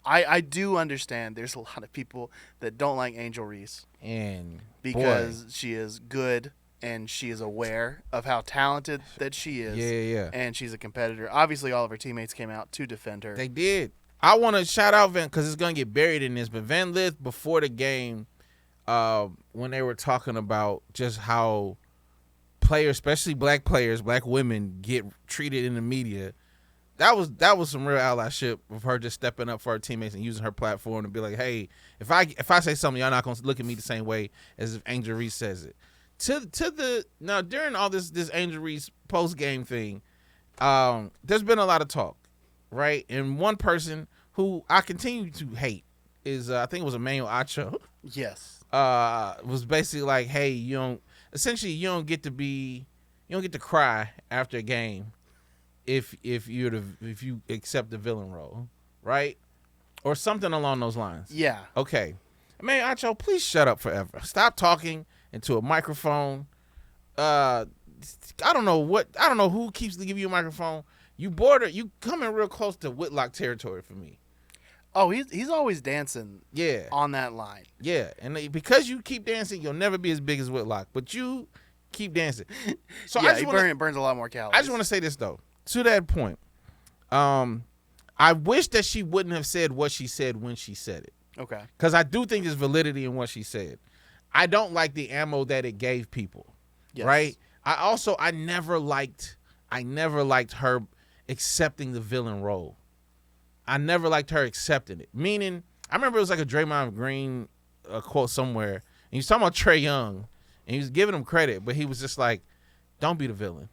I do understand there's a lot of people that don't like Angel Reese. And because she is good and she is aware of how talented that she is. Yeah. And she's a competitor. Obviously, all of her teammates came out to defend her. They did. I want to shout out Van because it's going to get buried in this. But Van Lith, before the game, when they were talking about just how players, especially black players, black women, get treated in the media, that was some real allyship of her just stepping up for her teammates and using her platform to be like, hey, if I say something, y'all not gonna look at me the same way as if Angel Reese says it. Now during all this Angel Reese post game thing, there's been a lot of talk, right? And one person who I continue to hate is I think it was Emmanuel Acho. Yes. Was basically like, hey, you don't get to cry after a game. If you accept the villain role, right? Or something along those lines. Yeah. Okay. Man, Acho, please shut up forever. Stop talking into a microphone. I don't know who keeps giving you a microphone. You coming real close to Whitlock territory for me. Oh, he's always dancing. Yeah. On that line. Yeah, and because you keep dancing, you'll never be as big as Whitlock. But you keep dancing. So yeah, he burns a lot more calories. I just want to say this though. To that point, I wish that she wouldn't have said what she said when she said it. Okay. Because I do think there's validity in what she said. I don't like the ammo that it gave people. Yes. Right? I never liked her accepting the villain role. I never liked her accepting it. Meaning, I remember it was like a Draymond Green quote somewhere. And he was talking about Trae Young. And he was giving him credit. But he was just like, don't be the villain.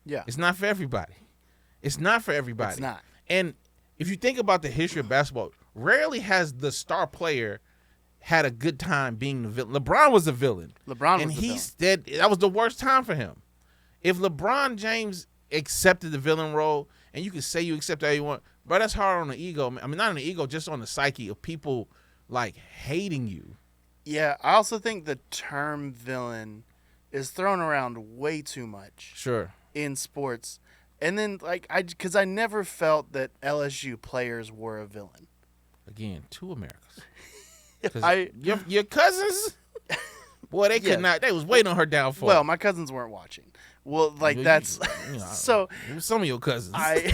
Yeah. It's not for everybody. It's not. And if you think about the history of basketball, rarely has the star player had a good time being the villain. LeBron was the villain. That was the worst time for him. If LeBron James accepted the villain role, and you can say you accept that you want, but that's hard on the ego. I mean, not on the ego, just on the psyche of people like hating you. Yeah, I also think the term villain is thrown around way too much. Sure. In sports. And then, because I never felt that LSU players were a villain. Again, two Americas. Your cousins, boy, they could not. They was waiting on her downfall. Well, my cousins weren't watching. Well, that's so. Some of your cousins. I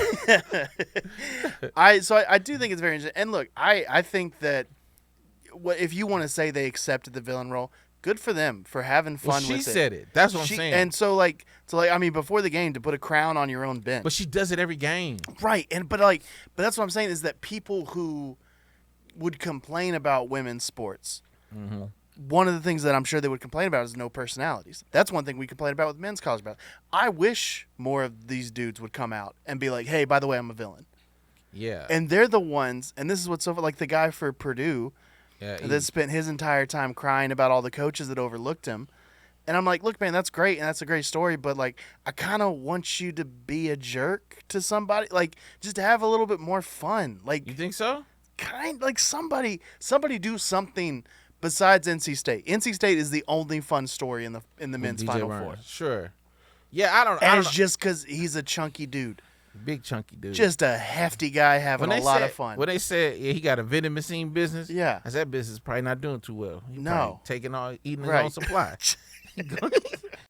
do think it's very interesting. And look, I think that if you want to say they accepted the villain role, good for them for having fun with it. She said it. That's what I'm saying. And so I mean, before the game, to put a crown on your own bench. But she does it every game. Right. But that's what I'm saying is that people who would complain about women's sports, one of the things that I'm sure they would complain about is no personalities. That's one thing we complain about with men's college basketball. I wish more of these dudes would come out and be like, hey, by the way, I'm a villain. Yeah. And they're the ones, and this is what's so like the guy for Purdue that spent his entire time crying about all the coaches that overlooked him. And I'm like, look, man, that's great, and that's a great story, but, I kind of want you to be a jerk to somebody. Just to have a little bit more fun. You think so? Somebody do something besides NC State. NC State is the only fun story in the men's Final Four. Sure. Yeah, I don't And know. it's just because he's a chunky dude. Big chunky dude. Just a hefty guy having a lot of fun. When they said he got a vending machine business, yeah, that business is probably not doing too well. Eating his own supply.